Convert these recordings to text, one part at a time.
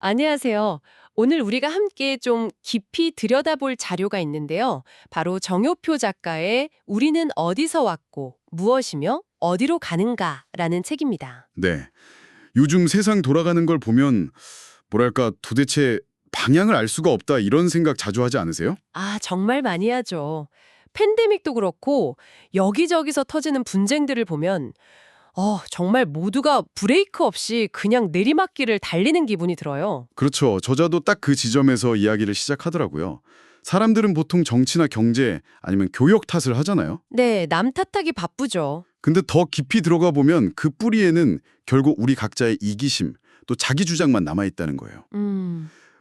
안녕하세요. 오늘 우리가 함께 좀 깊이 들여다볼 자료가 있는데요. 바로 정효표 작가의 우리는 어디서 왔고 무엇이며 어디로 가는가라는 책입니다. 네. 요즘 세상 돌아가는 걸 보면 뭐랄까 도대체 방향을 알 수가 없다 이런 생각 자주 하지 않으세요? 아, 정말 많이 하죠. 팬데믹도 그렇고 여기저기서 터지는 분쟁들을 보면 정말 모두가 브레이크 없이 그냥 내리막길을 달리는 기분이 들어요. 그렇죠. 저자도 딱 그 지점에서 이야기를 시작하더라고요. 사람들은 보통 정치나 경제 아니면 교역 탓을 하잖아요. 네, 남 탓하기 바쁘죠. 근데 더 깊이 들어가 보면 그 뿌리에는 결국 우리 각자의 이기심, 또 자기 주장만 남아 있다는 거예요.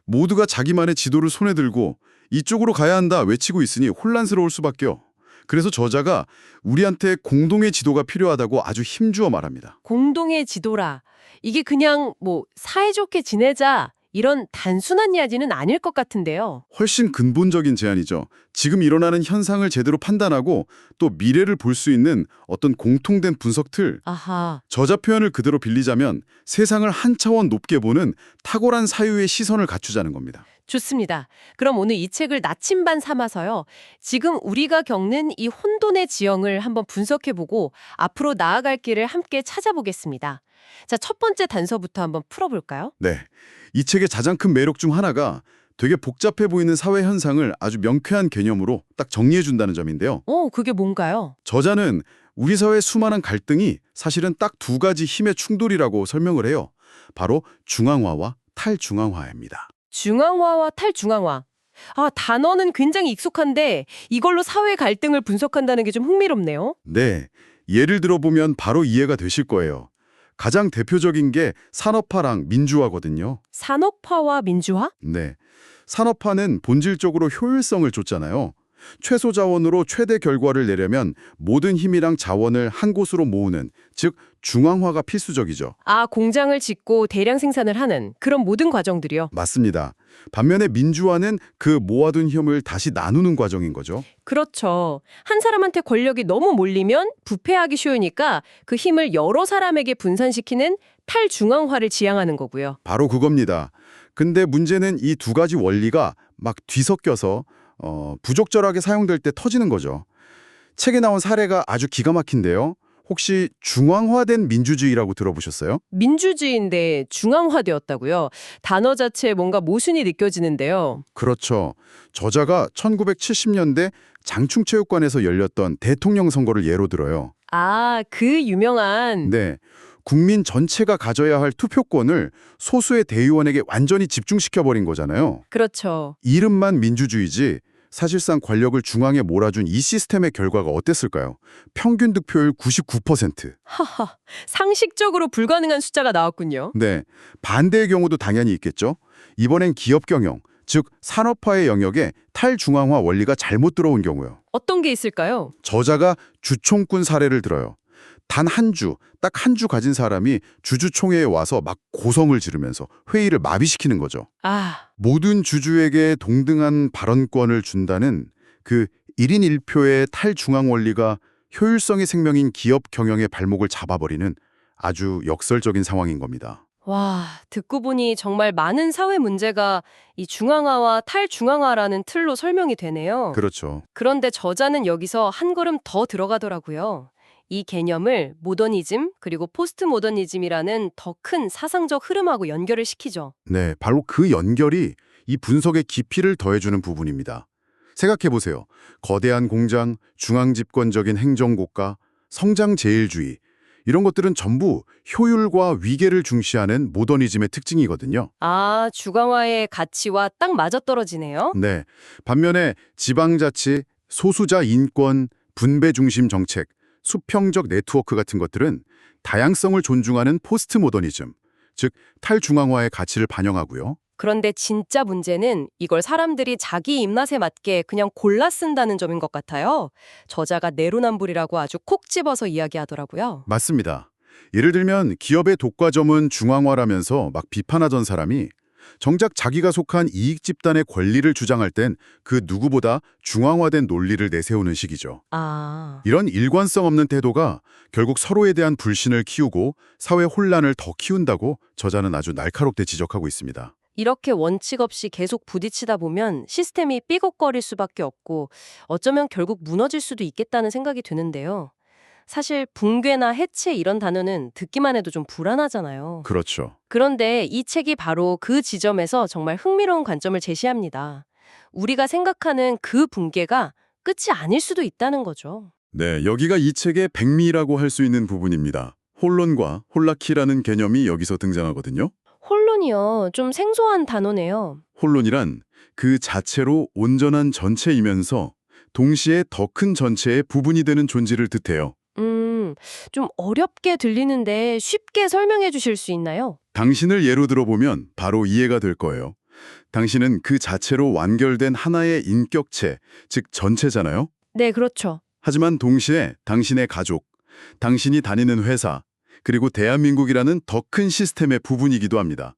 모두가 자기만의 지도를 손에 들고 이쪽으로 가야 한다 외치고 있으니 혼란스러울 수밖에요. 그래서 저자가 우리한테 공동의 지도가 필요하다고 아주 힘주어 말합니다. 공동의 지도라. 이게 그냥 사이좋게 지내자 이런 단순한 이야기는 아닐 것 같은데요. 훨씬 근본적인 제안이죠. 지금 일어나는 현상을 제대로 판단하고 또 미래를 볼 수 있는 어떤 공통된 분석 틀. 아하, 저자 표현을 그대로 빌리자면 세상을 한 차원 높게 보는 탁월한 사유의 시선을 갖추자는 겁니다. 좋습니다. 그럼 오늘 이 책을 나침반 삼아서요. 지금 우리가 겪는 이 혼돈의 지형을 한번 분석해보고 앞으로 나아갈 길을 함께 찾아보겠습니다. 자, 첫 번째 단서부터 한번 풀어볼까요? 네. 이 책의 가장 큰 매력 중 하나가 되게 복잡해 보이는 사회 현상을 아주 명쾌한 개념으로 딱 정리해 준다는 점인데요. 그게 뭔가요? 저자는 우리 사회의 수많은 갈등이 사실은 딱 두 가지 힘의 충돌이라고 설명을 해요. 바로 중앙화와 탈중앙화입니다. 중앙화와 탈중앙화. 아, 단어는 굉장히 익숙한데 이걸로 사회 갈등을 분석한다는 게 좀 흥미롭네요. 네. 예를 들어보면 바로 이해가 되실 거예요. 가장 대표적인 게 산업화랑 민주화거든요. 산업화와 민주화? 네. 산업화는 본질적으로 효율성을 쫓잖아요. 최소 자원으로 최대 결과를 내려면 모든 힘이랑 자원을 한 곳으로 모으는, 즉 중앙화가 필수적이죠. 아, 공장을 짓고 대량 생산을 하는 그런 모든 과정들이요. 맞습니다. 반면에 민주화는 그 모아둔 힘을 다시 나누는 과정인 거죠. 그렇죠. 한 사람한테 권력이 너무 몰리면 부패하기 쉬우니까 그 힘을 여러 사람에게 분산시키는 탈중앙화를 지향하는 거고요. 바로 그겁니다. 근데 문제는 이 두 가지 원리가 막 뒤섞여서 부적절하게 사용될 때 터지는 거죠. 책에 나온 사례가 아주 기가 막힌데요. 혹시 중앙화된 민주주의라고 들어보셨어요? 민주주의인데 중앙화되었다고요. 단어 자체에 뭔가 모순이 느껴지는데요. 그렇죠. 저자가 1970년대 장충체육관에서 열렸던 대통령 선거를 예로 들어요. 아, 그 유명한 네. 국민 전체가 가져야 할 투표권을 소수의 대의원에게 완전히 집중시켜버린 거잖아요. 그렇죠. 이름만 민주주의지 사실상 권력을 중앙에 몰아준 이 시스템의 결과가 어땠을까요? 평균 득표율 99%. 하하, 상식적으로 불가능한 숫자가 나왔군요. 네, 반대의 경우도 당연히 있겠죠. 이번엔 기업 경영, 즉 산업화의 영역에 탈중앙화 원리가 잘못 들어온 경우요. 어떤 게 있을까요? 저자가 주총꾼 사례를 들어요. 단 한 주, 딱 한 주 가진 사람이 주주총회에 와서 막 고성을 지르면서 회의를 마비시키는 거죠. 아, 모든 주주에게 동등한 발언권을 준다는 그 1인 1표의 탈중앙 원리가 효율성의 생명인 기업 경영의 발목을 잡아버리는 아주 역설적인 상황인 겁니다. 와, 듣고 보니 정말 많은 사회 문제가 이 중앙화와 탈중앙화라는 틀로 설명이 되네요. 그렇죠. 그런데 저자는 여기서 한 걸음 더 들어가더라고요. 이 개념을 모더니즘 그리고 포스트 모더니즘이라는 더 큰 사상적 흐름하고 연결을 시키죠. 네, 바로 그 연결이 이 분석의 깊이를 더해주는 부분입니다. 생각해보세요. 거대한 공장, 중앙집권적인 행정국가, 성장제일주의 이런 것들은 전부 효율과 위계를 중시하는 모더니즘의 특징이거든요. 아, 주광화의 가치와 딱 맞아떨어지네요. 네, 반면에 지방자치, 소수자 인권, 분배 중심 정책, 수평적 네트워크 같은 것들은 다양성을 존중하는 포스트 모더니즘, 즉 탈중앙화의 가치를 반영하고요. 그런데 진짜 문제는 이걸 사람들이 자기 입맛에 맞게 그냥 골라 쓴다는 점인 것 같아요. 저자가 내로남불이라고 아주 콕 집어서 이야기하더라고요. 맞습니다. 예를 들면 기업의 독과점은 중앙화라면서 막 비판하던 사람이 정작 자기가 속한 이익 집단의 권리를 주장할 땐 그 누구보다 중앙화된 논리를 내세우는 식이죠. 아, 이런 일관성 없는 태도가 결국 서로에 대한 불신을 키우고 사회 혼란을 더 키운다고 저자는 아주 날카롭게 지적하고 있습니다. 이렇게 원칙 없이 계속 부딪히다 보면 시스템이 삐걱거릴 수밖에 없고 어쩌면 결국 무너질 수도 있겠다는 생각이 드는데요. 사실 붕괴나 해체 이런 단어는 듣기만 해도 좀 불안하잖아요. 그렇죠. 그런데 이 책이 바로 그 지점에서 정말 흥미로운 관점을 제시합니다. 우리가 생각하는 그 붕괴가 끝이 아닐 수도 있다는 거죠. 네, 여기가 이 책의 백미라고 할 수 있는 부분입니다. 혼론과 홀라키라는 개념이 여기서 등장하거든요. 혼론이요. 좀 생소한 단어네요. 혼론이란 그 자체로 온전한 전체이면서 동시에 더 큰 전체의 부분이 되는 존재를 뜻해요. 좀 어렵게 들리는데 쉽게 설명해 주실 수 있나요? 당신을 예로 들어보면 바로 이해가 될 거예요. 당신은 그 자체로 완결된 하나의 인격체, 즉 전체잖아요. 네, 그렇죠. 하지만 동시에 당신의 가족, 당신이 다니는 회사, 그리고 대한민국이라는 더 큰 시스템의 부분이기도 합니다.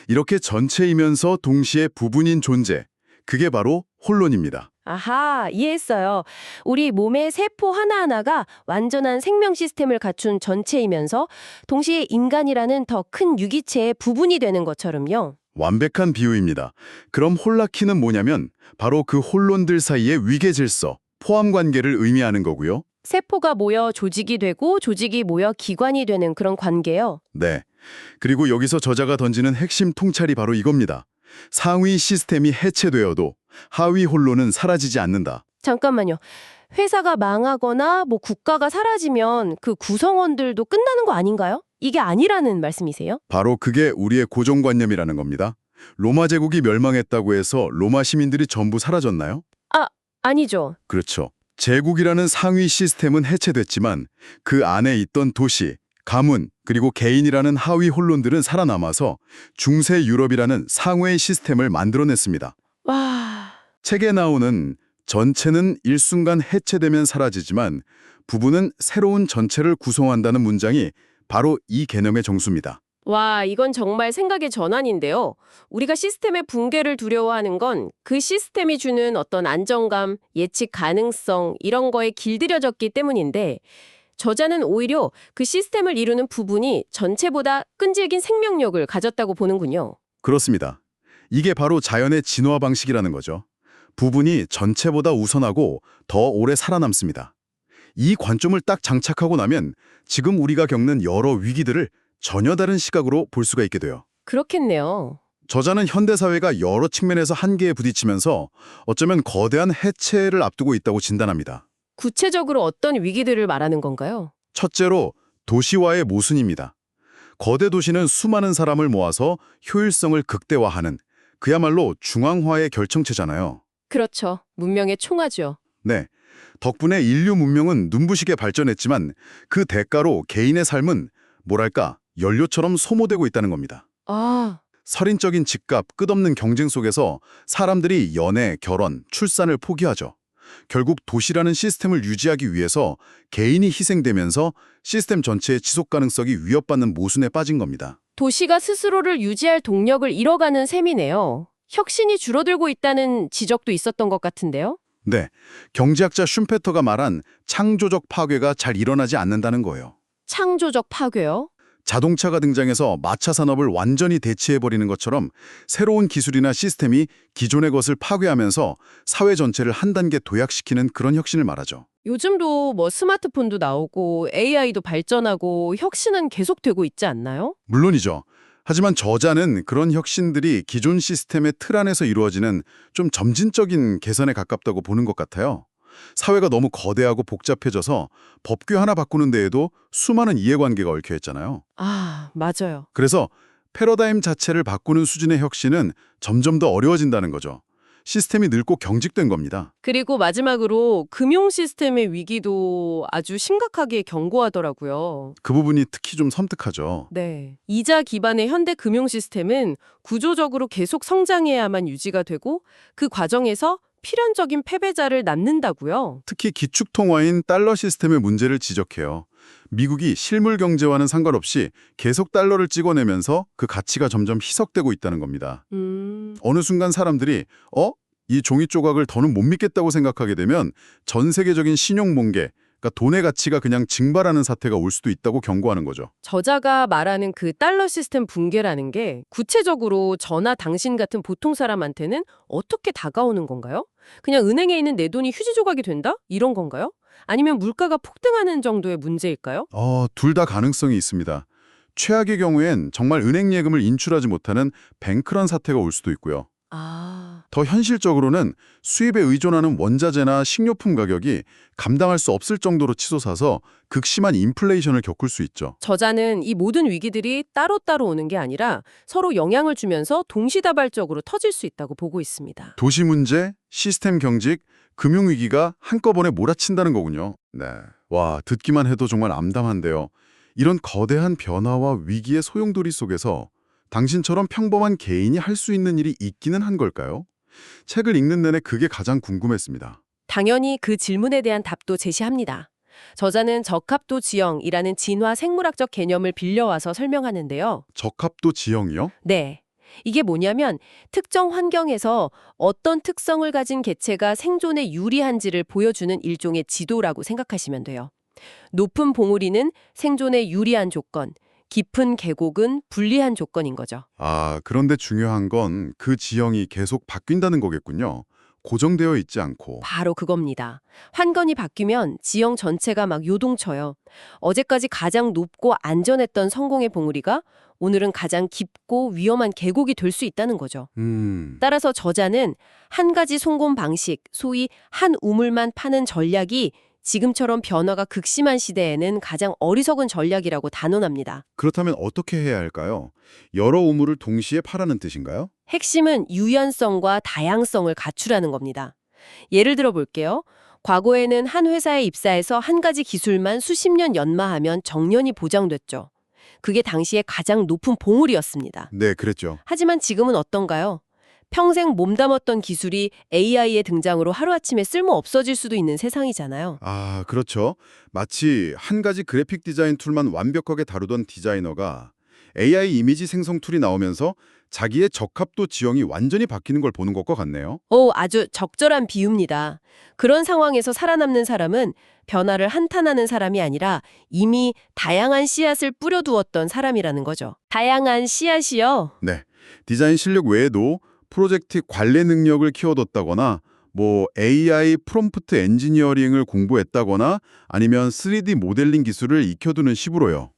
이렇게 전체이면서 동시에 부분인 존재, 그게 바로 혼론입니다. 아하, 이해했어요. 우리 몸의 세포 하나하나가 완전한 생명 시스템을 갖춘 전체이면서 동시에 인간이라는 더 큰 유기체의 부분이 되는 것처럼요. 완벽한 비유입니다. 그럼 홀라키는 뭐냐면 바로 그 혼론들 사이의 위계 질서, 포함 관계를 의미하는 거고요. 세포가 모여 조직이 되고 조직이 모여 기관이 되는 그런 관계요. 네. 그리고 여기서 저자가 던지는 핵심 통찰이 바로 이겁니다. 상위 시스템이 해체되어도 하위 혼론은 사라지지 않는다. 잠깐만요. 회사가 망하거나 국가가 사라지면 그 구성원들도 끝나는 거 아닌가요? 이게 아니라는 말씀이세요? 바로 그게 우리의 고정관념이라는 겁니다. 로마 제국이 멸망했다고 해서 로마 시민들이 전부 사라졌나요? 아니죠. 그렇죠. 제국이라는 상위 시스템은 해체됐지만 그 안에 있던 도시, 가문, 그리고 개인이라는 하위 혼론들은 살아남아서 중세 유럽이라는 상회의 시스템을 만들어냈습니다. 와... 책에 나오는 전체는 일순간 해체되면 사라지지만 부분은 새로운 전체를 구성한다는 문장이 바로 이 개념의 정수입니다. 와, 이건 정말 생각의 전환인데요. 우리가 시스템의 붕괴를 두려워하는 건 그 시스템이 주는 어떤 안정감, 예측 가능성 이런 거에 길들여졌기 때문인데 저자는 오히려 그 시스템을 이루는 부분이 전체보다 끈질긴 생명력을 가졌다고 보는군요. 그렇습니다. 이게 바로 자연의 진화 방식이라는 거죠. 부분이 전체보다 우선하고 더 오래 살아남습니다. 이 관점을 딱 장착하고 나면 지금 우리가 겪는 여러 위기들을 전혀 다른 시각으로 볼 수가 있게 돼요. 그렇겠네요. 저자는 현대사회가 여러 측면에서 한계에 부딪히면서 어쩌면 거대한 해체를 앞두고 있다고 진단합니다. 구체적으로 어떤 위기들을 말하는 건가요? 첫째로 도시화의 모순입니다. 거대 도시는 수많은 사람을 모아서 효율성을 극대화하는 그야말로 중앙화의 결정체잖아요. 그렇죠. 문명의 총화죠. 네. 덕분에 인류 문명은 눈부시게 발전했지만 그 대가로 개인의 삶은 뭐랄까 연료처럼 소모되고 있다는 겁니다. 아, 살인적인 집값, 끝없는 경쟁 속에서 사람들이 연애, 결혼, 출산을 포기하죠. 결국 도시라는 시스템을 유지하기 위해서 개인이 희생되면서 시스템 전체의 지속 가능성이 위협받는 모순에 빠진 겁니다. 도시가 스스로를 유지할 동력을 잃어가는 셈이네요. 혁신이 줄어들고 있다는 지적도 있었던 것 같은데요? 네, 경제학자 슌페터가 말한 창조적 파괴가 잘 일어나지 않는다는 거예요. 창조적 파괴요? 자동차가 등장해서 마차 산업을 완전히 대체해버리는 것처럼 새로운 기술이나 시스템이 기존의 것을 파괴하면서 사회 전체를 한 단계 도약시키는 그런 혁신을 말하죠. 요즘도 스마트폰도 나오고 AI도 발전하고 혁신은 계속되고 있지 않나요? 물론이죠. 하지만 저자는 그런 혁신들이 기존 시스템의 틀 안에서 이루어지는 좀 점진적인 개선에 가깝다고 보는 것 같아요. 사회가 너무 거대하고 복잡해져서 법규 하나 바꾸는 데에도 수많은 이해관계가 얽혀있잖아요. 아, 맞아요. 그래서 패러다임 자체를 바꾸는 수준의 혁신은 점점 더 어려워진다는 거죠. 시스템이 늙고 경직된 겁니다. 그리고 마지막으로 금융 시스템의 위기도 아주 심각하게 경고하더라고요. 그 부분이 특히 좀 섬뜩하죠. 네. 이자 기반의 현대 금융 시스템은 구조적으로 계속 성장해야만 유지가 되고 그 과정에서 필연적인 패배자를 낳는다고요. 특히 기축통화인 달러 시스템의 문제를 지적해요. 미국이 실물 경제와는 상관없이 계속 달러를 찍어내면서 그 가치가 점점 희석되고 있다는 겁니다. 어느 순간 사람들이 이 종이 조각을 더는 못 믿겠다고 생각하게 되면 전 세계적인 신용 붕괴, 그러니까 돈의 가치가 그냥 증발하는 사태가 올 수도 있다고 경고하는 거죠. 저자가 말하는 그 달러 시스템 붕괴라는 게 구체적으로 저나 당신 같은 보통 사람한테는 어떻게 다가오는 건가요? 그냥 은행에 있는 내 돈이 휴지 조각이 된다? 이런 건가요? 아니면 물가가 폭등하는 정도의 문제일까요? 둘 다 가능성이 있습니다. 최악의 경우엔 정말 은행 예금을 인출하지 못하는 뱅크런 사태가 올 수도 있고요. 아, 더 현실적으로는 수입에 의존하는 원자재나 식료품 가격이 감당할 수 없을 정도로 치솟아서 극심한 인플레이션을 겪을 수 있죠. 저자는 이 모든 위기들이 따로따로 오는 게 아니라 서로 영향을 주면서 동시다발적으로 터질 수 있다고 보고 있습니다. 도시 문제, 시스템 경직, 금융위기가 한꺼번에 몰아친다는 거군요. 네. 와, 듣기만 해도 정말 암담한데요. 이런 거대한 변화와 위기의 소용돌이 속에서 당신처럼 평범한 개인이 할 수 있는 일이 있기는 한 걸까요? 책을 읽는 내내 그게 가장 궁금했습니다. 당연히 그 질문에 대한 답도 제시합니다. 저자는 적합도 지형이라는 진화 생물학적 개념을 빌려와서 설명하는데요. 적합도 지형이요? 네. 이게 뭐냐면 특정 환경에서 어떤 특성을 가진 개체가 생존에 유리한지를 보여주는 일종의 지도라고 생각하시면 돼요. 높은 봉우리는 생존에 유리한 조건, 깊은 계곡은 불리한 조건인 거죠. 그런데 중요한 건 그 지형이 계속 바뀐다는 거겠군요. 고정되어 있지 않고. 바로 그겁니다. 환경이 바뀌면 지형 전체가 막 요동쳐요. 어제까지 가장 높고 안전했던 성공의 봉우리가 오늘은 가장 깊고 위험한 계곡이 될 수 있다는 거죠. 따라서 저자는 한 가지 송금 방식, 소위 한 우물만 파는 전략이 지금처럼 변화가 극심한 시대에는 가장 어리석은 전략이라고 단언합니다. 그렇다면 어떻게 해야 할까요? 여러 우물을 동시에 파라는 뜻인가요? 핵심은 유연성과 다양성을 갖추라는 겁니다. 예를 들어 볼게요. 과거에는 한 회사에 입사해서 한 가지 기술만 수십 년 연마하면 정년이 보장됐죠. 그게 당시에 가장 높은 봉우리였습니다. 네, 그랬죠. 하지만 지금은 어떤가요? 평생 몸담았던 기술이 AI의 등장으로 하루아침에 쓸모 없어질 수도 있는 세상이잖아요. 그렇죠. 마치 한 가지 그래픽 디자인 툴만 완벽하게 다루던 디자이너가 AI 이미지 생성 툴이 나오면서 자기의 적합도 지형이 완전히 바뀌는 걸 보는 것과 같네요. 아주 적절한 비유입니다. 그런 상황에서 살아남는 사람은 변화를 한탄하는 사람이 아니라 이미 다양한 씨앗을 뿌려두었던 사람이라는 거죠. 다양한 씨앗이요? 네. 디자인 실력 외에도 프로젝트 관리 능력을 키워뒀다거나 AI 프롬프트 엔지니어링을 공부했다거나 아니면 3D 모델링 기술을 익혀두는 식으로요.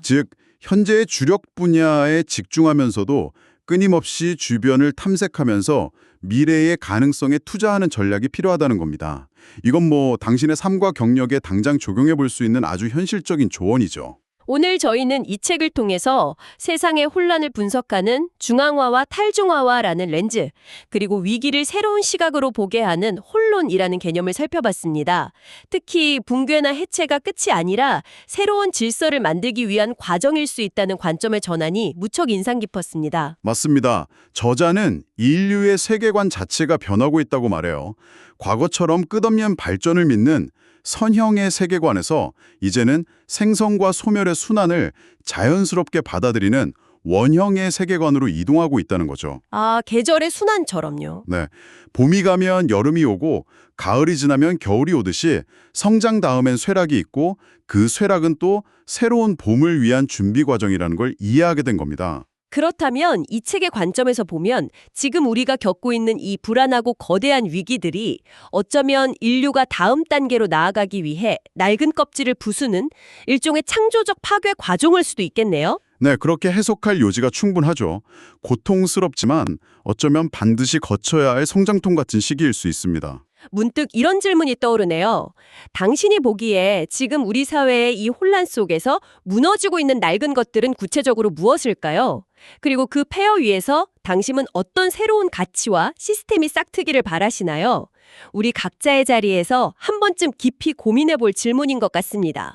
즉, 현재의 주력 분야에 집중하면서도 끊임없이 주변을 탐색하면서 미래의 가능성에 투자하는 전략이 필요하다는 겁니다. 이건 당신의 삶과 경력에 당장 적용해 볼 수 있는 아주 현실적인 조언이죠. 오늘 저희는 이 책을 통해서 세상의 혼란을 분석하는 중앙화와 탈중앙화라는 렌즈, 그리고 위기를 새로운 시각으로 보게 하는 혼론이라는 개념을 살펴봤습니다. 특히 붕괴나 해체가 끝이 아니라 새로운 질서를 만들기 위한 과정일 수 있다는 관점의 전환이 무척 인상 깊었습니다. 맞습니다. 저자는 인류의 세계관 자체가 변하고 있다고 말해요. 과거처럼 끝없는 발전을 믿는 선형의 세계관에서 이제는 생성과 소멸의 순환을 자연스럽게 받아들이는 원형의 세계관으로 이동하고 있다는 거죠. 계절의 순환처럼요. 네, 봄이 가면 여름이 오고 가을이 지나면 겨울이 오듯이 성장 다음엔 쇠락이 있고 그 쇠락은 또 새로운 봄을 위한 준비 과정이라는 걸 이해하게 된 겁니다. 그렇다면 이 책의 관점에서 보면 지금 우리가 겪고 있는 이 불안하고 거대한 위기들이 어쩌면 인류가 다음 단계로 나아가기 위해 낡은 껍질을 부수는 일종의 창조적 파괴 과정일 수도 있겠네요. 네, 그렇게 해석할 요지가 충분하죠. 고통스럽지만 어쩌면 반드시 거쳐야 할 성장통 같은 시기일 수 있습니다. 문득 이런 질문이 떠오르네요. 당신이 보기에 지금 우리 사회의 이 혼란 속에서 무너지고 있는 낡은 것들은 구체적으로 무엇일까요? 그리고 그 폐허 위에서 당신은 어떤 새로운 가치와 시스템이 싹트기를 바라시나요? 우리 각자의 자리에서 한 번쯤 깊이 고민해 볼 질문인 것 같습니다.